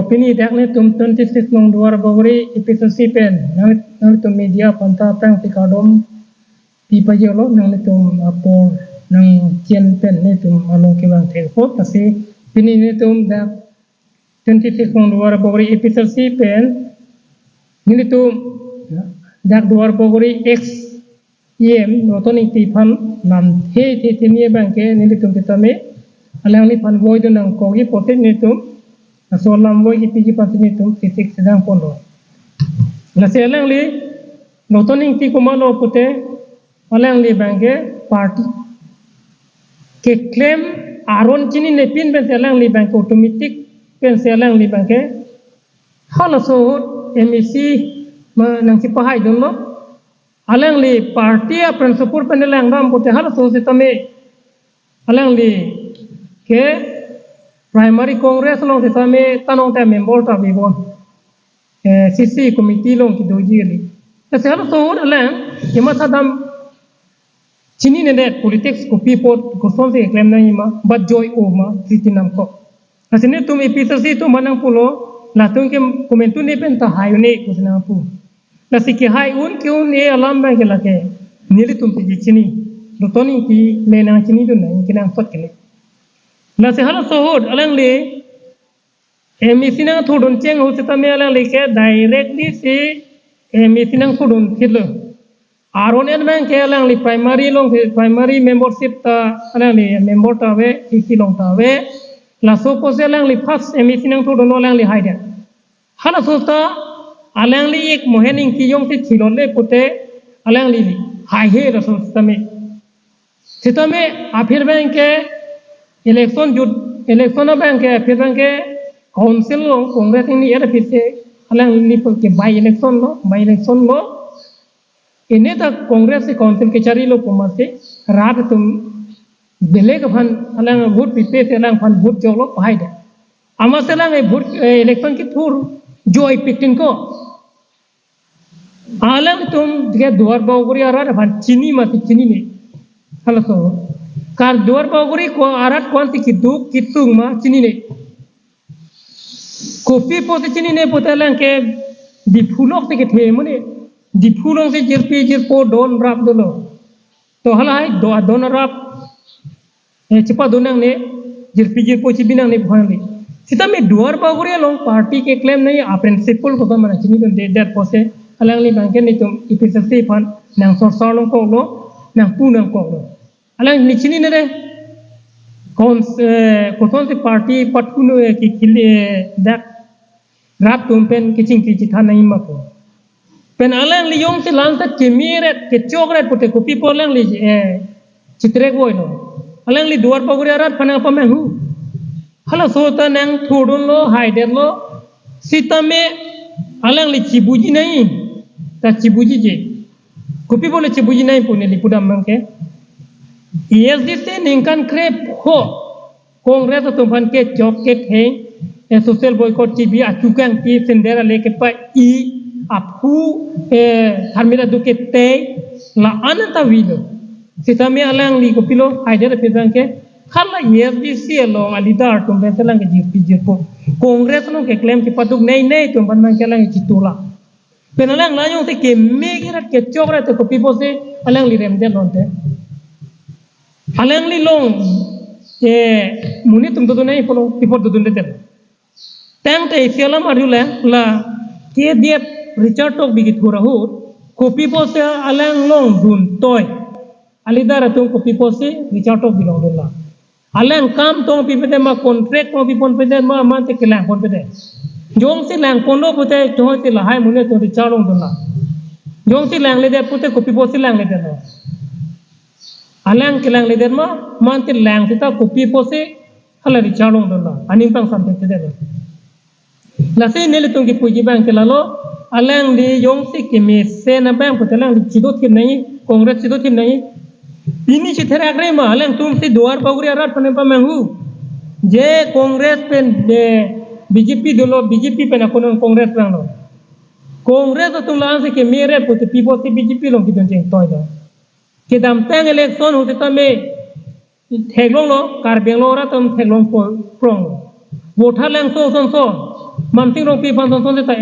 opini dak ne tum 26 nong duar bogori episode pen nang tum media panta prang tikadom pi pajolo nang tum apor nang chien pen ne tum along ke bang the pot tasi pini ne tum dak 26 nong duar bogori episode pen ni tum dak duar bogori x notoni ti pan nam the ni bang ke ni tum kitame alang ni pan boy do nang kogi pote ni tum solam boy ipiji pasini tum fisik sedang pondo nasi alang li notoning ti kumalo pute alang li bange party ke claim aron chini ne pin ben alang li bange automatic pen alang li bange hala so MEC ma nang sipahai donlo alang li party a principal pen alang ram pute hala so setame alang li ke primary congress long se tame tanong ta member ta bibon CC committee long ki doji li ta se hal so alang yema thadam chini ne net politics ko people ko son se claim na yema but joy o ma tritinam ko asine tum episode to manang pulo la tum ke komentu ne pen ta hayune ko na pu la se ke hay un ke un e alam ba ke la ke nili tum ti chini rotoni ki le na chini do na ki na fot ke na se hala sohod alang le MEC nang thudun cheng ho seta me alang le ke directly se MEC nang thudun thilo aron en bang ke alang le primary membership ta alang le member ta ve CC long ta ve la so ko se alang le first MEC nang thudun alang le haida hala so ta alang le ek mohening ki yong se chilon le pute alang le hai he ra so seta me afir bang ke election bank ke फिर bank के council लो कांग्रेस ने ये फिर से अलग लिप के by election लो इन्हें तक कांग्रेस से council के चारी लो पुमार से रात तुम बेले का फन अलग वोट पिपे से अलग फन वोट जो लो पाई दे आमा से अलग वोट इलेक्शन की थूर जो पिक्टिन को अलग तुम के द्वार बावरी आ रहा फन चीनी नहीं हलो तो कार दुआर बावरी को आराट कौन सी कितुंग मा चीनी ने कॉफी पोते चीनी ने पोते लंग के दिफुलों से के थे मुने दिफुलों से जिरपो डोन राप दोलो तो हला है दोन राप चिपा दोनंग ने जिरपो चिबिनंग ने भरले सीता में दुआर बावरी लोग पार्टी के क्लेम नहीं आ प्रिंसिपल को तो मना चीनी तो डेट पोसे अलग ले बैंके नहीं तुम इपिसोड फन नंग सोसालों को लो नंग पूनंग को लो अलग निचनी ने रे कौन से पार्टी पटकुनो की किले दैट रात तुम पेन किचिंग की चिथा नहीं मको पेन अलग लियों से लांस के मेरे के चोकरे पुटे को पीपल अलग ली चित्रे को नो अलग ली दुआर पगुरे रात फना पमे हूँ हला सोता नंग थोड़न लो हाइडर लो सीता में अलग ली चिबुजी नहीं ता चिबुजी जे कुपी बोले चिबुजी नहीं पुने लिपुडा मंके ESDC निंकन क्रेप हो कांग्रेस तो तुम के चौक के थे सोशल बॉयकॉट की भी अचुकन की सिंदेरा लेके पर ई आपू हरमिरा दुके ते ला अनंता विलो सीता में अलग ली को पिलो हाइडर फिरन के खाला ESDC लो अलीदार तुम बेंच लंग जीपो कांग्रेस नो के क्लेम की पतुक नहीं तुम बन के लंग चितोला पेन अलग लायों से के मेगिरत के चौक रे तो को पिपो से अलग ली रेम दे लोंते अलग ली लोग मुनी तुम तो नहीं फॉलो पिपट तो दुंडे तेरे तंग ते इसियाला मारूले ला के दिए रिचर्ड टॉक बिगित हो रहा हो कॉपी पोसे अलग लोग दुन तोय अलीदार तुम कॉपी पोसे रिचर्ड टॉक बिलोंग दुला अलग काम तो पिपटे मा कॉन्ट्रैक्ट तो पिपन पे मा मा ते केला फोन पे जोंग से लैंग पोलो पुते जों से लहाय मुने तो रिचर्ड टॉक दुला जोंग से लैंग ले दे पुते कॉपी पोसे लैंग ले दे अलग केलांग ले दे मा मानते लैंग से ता कॉपी पोसे हला रिचर्ड टॉक दुला अनिंग पंग समते दे लसे नेले तुम की पूजी बैंक के लालो अलग ली योंग से के में से न बैंक पुते अलग चिदो थी नहीं कांग्रेस चिदो थी नहीं इन्हीं चिथरे अगरे मा अलग तुम से द्वार पगुरी रात पने पा मैं हूँ जे कांग्रेस पे बीजेपी दोलो बीजेपी पे ना कोनो कांग्रेस पे लो कांग्रेस तो तुम लांग से के मेरे पुते पीपो से बीजेपी लोग की दोंचे तोय दो के दाम पेंग इलेक्शन होते तमे थेगलों लो कार बेंगलो रा तुम थेगलों प्रोंग वोटा लेंग सो Mamting rong pi pan son ta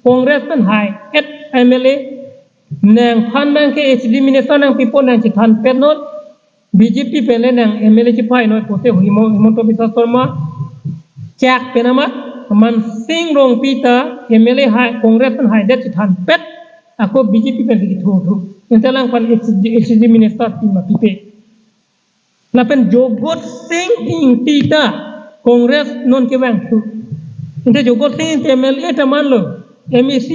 Kongres pen hai et MLA nang phan nang ke HD minister nang pipo nang chi than pet not BJP pele nang MLA chi pai noi pote Himonto Biswa Sarma chak penama man sing rong pita MLA hai Kongres pen hai det chi than pet ako BJP pen ki thu intelang pan HD minister tima pipe lapen jogot sing ing tita Kongres non ke wang thu inte jogot sing MLA taman lo MEC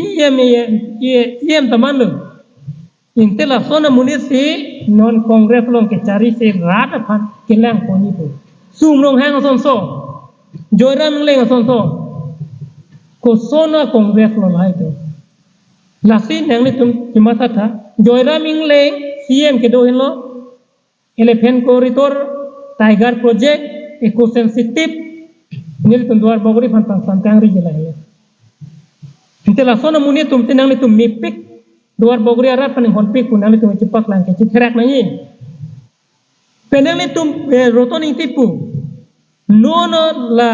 em taman lo inte la sona munisi non Kongres long ke cari se rat pan kelang poni pu sum long hang son so joiram leng son so ko sona Kongres lo lai to lasi nang ni tum kimasa tha joiram leng CM ke do lo elephant corridor tiger project eco sensitive ni tum duar bogori pan tang ri jela hele inte la sona muni tum tinang ni tum mipik duar bogri arat pan honpi kunang tum cepak lang ke cithrak nai penang ni tum roton ing tipu nono la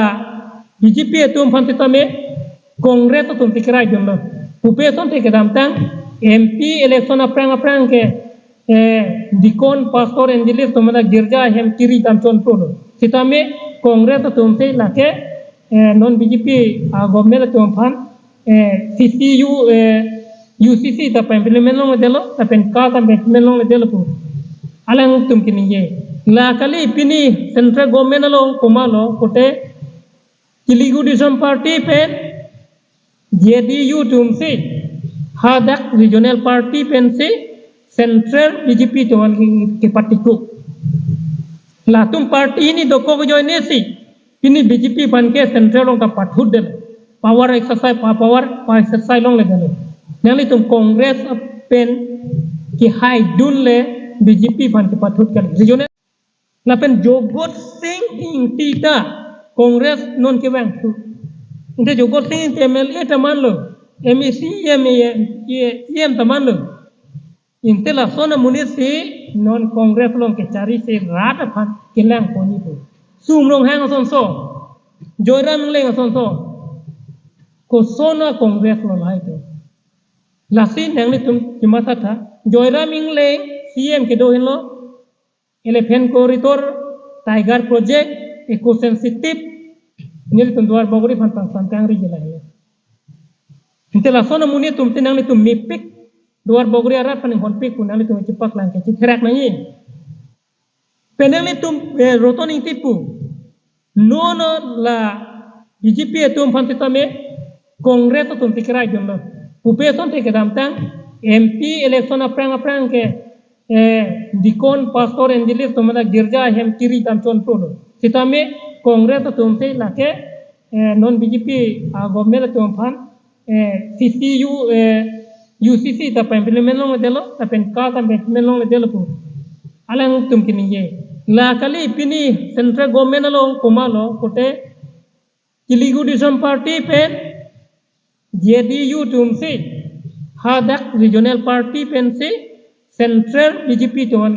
BJP tum pan titame Kongres tum tikrai jomlo pupe ton te kedam tang MP election aprang ke dikon pastor enjilis tum na girja hem kiri tam chon pro titame Kongres tum te lake non BJP government tum pan CCU UCC ta implement long delo ta pen ka ta implement long delo pu alang tum kini ye la kali pini central government lo komalo kote Telugu party pen JDU tum se hadak regional party pen se central BJP tuan ke party ku la tum party ini doko ko join si pini BJP pan ke central long ta pathud del power exercise long le delo nang tum Kongres pen ki hai dun le BJP pan ki pathut kali regional la pen jogot sing ing tita Kongres non ke wang thu inte jogot sing MLA taman lo MEC em taman lo inte la sona munisi non Kongres long ke cari se rat pan kelang poni pu sum long hang son so joiram leng son so ko sona Kongres lo lai to lasi nang ni tum kimasa tha joiram leng CM ke do lo elephant corridor tiger project eco sensitive ni tum duar bogori pan tang ri jela hele inte la sona muni tum tinang ni tum mipik duar bogori arat pan honpi kunang ni tum cepak lang ke cithrak nai penang ni tum roton ing tipu nono la BJP tum pan titame Kongres tum tikrai jomlo pupe ton te kedam tang MP election aprang ke dikon pastor enjilis tum na girja hem kiri tam chon pro titame Kongres tum te lake non BJP government tum pan CCU UCC ta implement long delo ta pen ka ta implement long delo pu alang tum kini ye la kali pini central government lo komalo kote Telugu party pen JDU tum se hadak regional party pen se central BJP tuan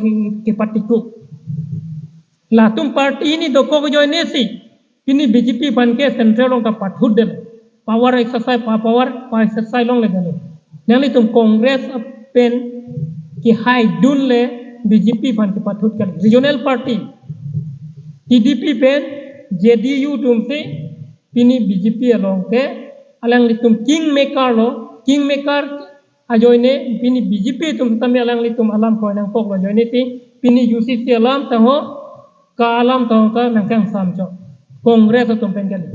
ke party ku la tum party ini doko ko join si pini BJP pan ke central long ta pathud del power exercise long le del nang tum Kongres pen ki hai dun le BJP pan ke pathud kali regional party TDP pen JDU tum se pini BJP along ke alang litum kingmaker ajoine pini BJP tum tami alang litum alam ko nang pok ajoine pini UCC alam taho ka alam taho ka nangkang samcho Kongres tum pengkali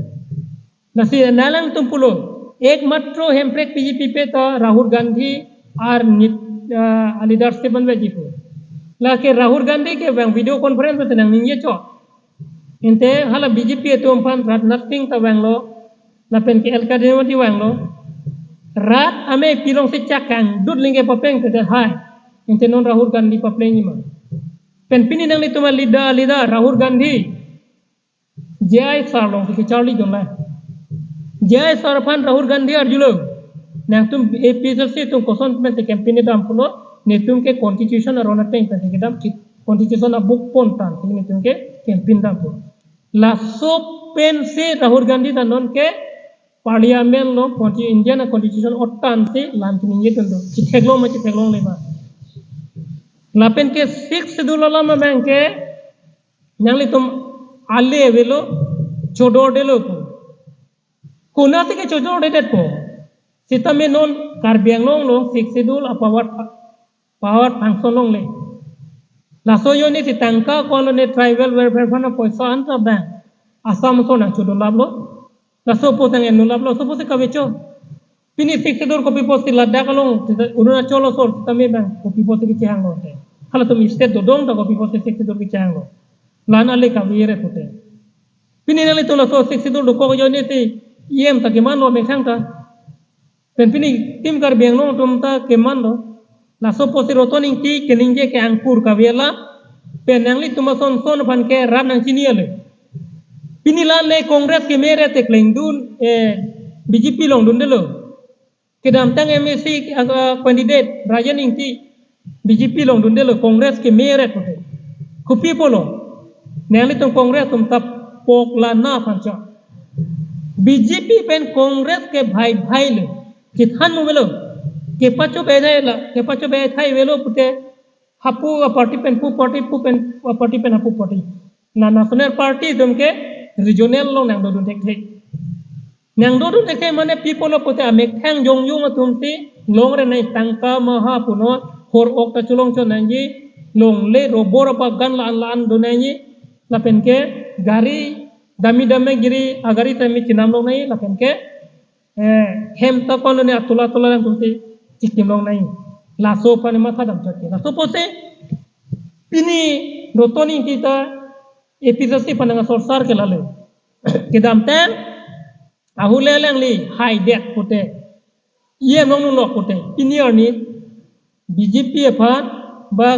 nasi nalang tum pulo ek matro hemprek BJP pe ta Rahul Gandhi ar leadership banwe jipo lake Rahul Gandhi ke bang video conference tenang ninye cho inte hala BJP tum pan rat nothing ta bang lo la pen ke LKD wang lo rat ame pilong se cakang dut linge papeng ke hai inte non Rahul Gandhi papeng ni ma pen pini nang ni tuma leader Rahul Gandhi jai sarlong ke Charlie jonla jai sarpan Rahul Gandhi arjulo nang tum episode se tum koson pen te campaign dam pulo ne tum ke constitution arona teng pe ke dam constitution a book pon tan ni tum ke campaign dam pulo la so pen se Rahul Gandhi ta non ke parliamen lo Indian constitution otan se lan tuninge tundo citeglong ma citeglong lema lapen ke six schedule lama banke nyangli tum alle velo chodor delo ko kuna te ke chodor de ko sita me non karbiang long long six schedule power function long le la so yoni ti tangka kono ne tribal welfare fund poisa anta bank asam so na chodor lablo la so potang en lablo so pote kabecho pini six schedule ko piposti ladda kalong ununa cholo so tame bank ko piposti ki chang lo te hala tum state do dong ta ko piposti six schedule ki chang lo lana le kaviere pote pini nale to la so six schedule ko yoni ti yem ta keman lo mekhang ta pen pini tim kar biang lo tum ta keman lo la so posi rotoning ti keninge ke angpur kaviela pen nangli tumason son pan ke ran nang chiniale pini la le kongres ke mere te klengdun BJP long dun delo kedam tang MSC candidate rajan ingti BJP long dun delo kongres ke mere pote kupi polo nangli tum kongres tum tap pok la na pancha BJP pen kongres ke bhai le kithan velo ke pacho be thai velo pute hapu party pen hapu party na national party dum ke regional lo nang do tek nang do tek mane people lo pute amek thang jong atum ti long re nai tangka maha puno hor ok ta chulong chon nanji long le robor pa gan lan do nanji la pen ke gari dami giri agari tami chinam lo nai la pen ke hem ta kono ne atula lang tumti chikim long nai la so pa ne matha dam chatte la so pose pini rotoni kita episode pananga sorsar ke lale kedam ten ahule lang li high debt pote ye nong no pote pini ni BJP pan ba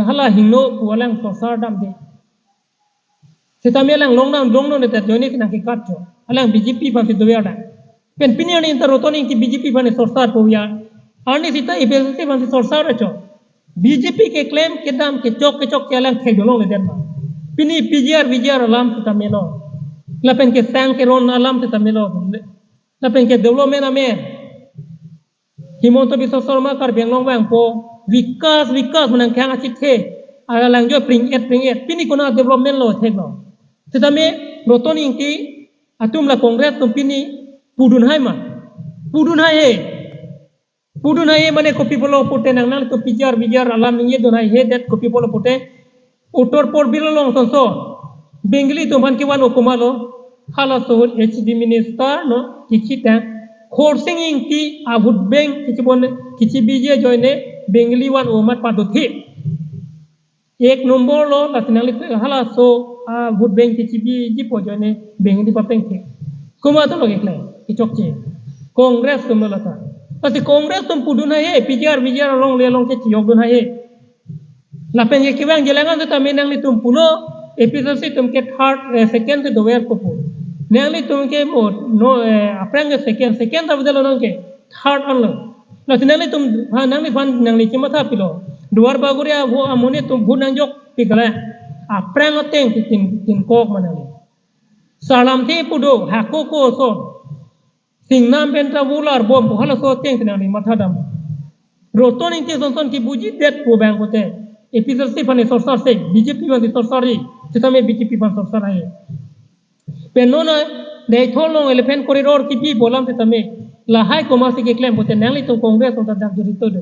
hala hingno walang sorsar dam de setamelang long no ne ta joni na ki katcho alang BJP pan ti doyada pen pini ni interotoni ki BJP pan sorsar po ya ani sita episode pan sorsar acho BJP ke claim ke dam ke chok ke alang khel dolong le den ma pini PGR alam kita melo lapen ke sang ke ron alam kita melo lapen ke development ame himonto bisa sorma kar benglong bang po vikas menang khang achit the alang jo pring et pini kona development lo thekno tetame rotoni ki atum la kongres tum pini pudun hai mane kopi polo pote nang to PGR alam ye donai he that kopi polo pote utor por bilolong sonso bengli to man ki wan okumalo hala so HD minister no kichita khorsing ki abut beng kichi bije joine bengli wan omat paduthi ek nombor lo latinali hala so abut beng kichi bije po joine bengli papeng ke kuma to logikle kichokche kongres tum lata pasti kongres tum puduna he PGR long lelong ke chiok dun he lapen ye kiwang jelangan tu taminang litum puno episode tum ke third second to doer ko pu nang litum ke mod no aprang second ta bedalo nang ke third anlo latinang litum nang li fan nang li chimata pilo duar baguria wo amone tum bunang jok pigala aprang teng tin kok manali salam thi pudo hako ko so singnam benta wular bom hala so teng tinang li matha dam roton inte son ki buji det po bang kote episode se pane sorsar se BJP man sorsar ri tetame BJP man sorsar hai penona dei tholong elephant corridor ki bi bolam tetame la hai komasi ke claim bote nangli to congress on dak jurito do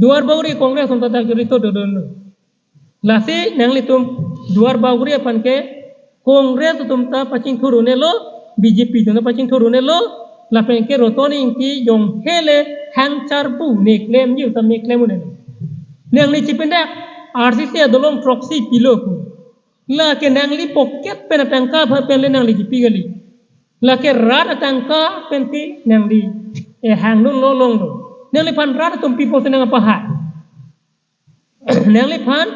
duar bauri congress on dak jurito do la se nangli tum duar bauri pan ke congress tum ta paching thurune lo BJP tum paching thurune lo la pen ke rotoni ki yong hele hang charbu ne claim yu tam ne claim ne nang li cipenda RCC dolong proxy pilo ku la ke nang li pocket pen tangka pen le nang li jipigali la ke rat tangka pen ti nang li hang nun lo long do nang li pan rat tum people nang apa ha nang li pan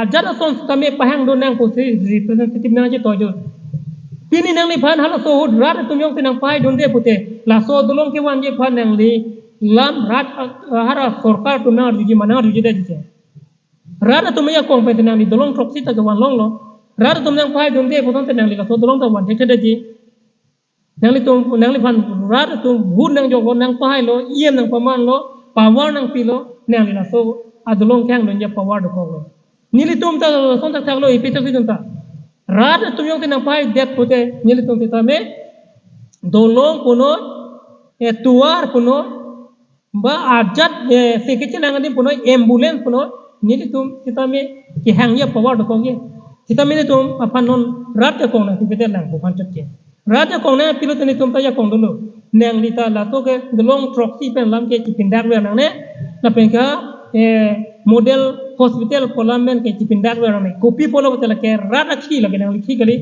ajat son tame pahang do nang ko representative nang je tojo pini nang li pan hala so hud rat tum yong tinang pai don de pute la so dolong ke wan je pan nang li lam rat hara sorkar tu manar juji de jite rada tu meya kompeten nang di dolong proxy ta gawan long lo rata tum nang pai dum de potom te nang li ka so dolong ta wan te te ji nang li tum nang li phan rata tum bhun nang jong nang pai lo iem nang paman lo power nang pi lo nang li la so adolong kyang lo nya power do ko lo nili tum ta son ta thak lo ipita fi tum ta rata tum yong te nang pai det pote nili tum te ta me dolong puno tuar puno ba ajat sekecil nang ni puno ambulance puno nili tum kita me ki hang ya power do ko ge kita me tum apan non rat ko na ti betel lang ko pan chat rat ko na pilo tani tum ta ya kong dulu nang lita la to ke dolong proxy pen lam ke ti pindak we nang ne na pen ka model hospital polam men ke ti pindak we nang ne kopi polo betel ke rat akhi lage nang likhi kali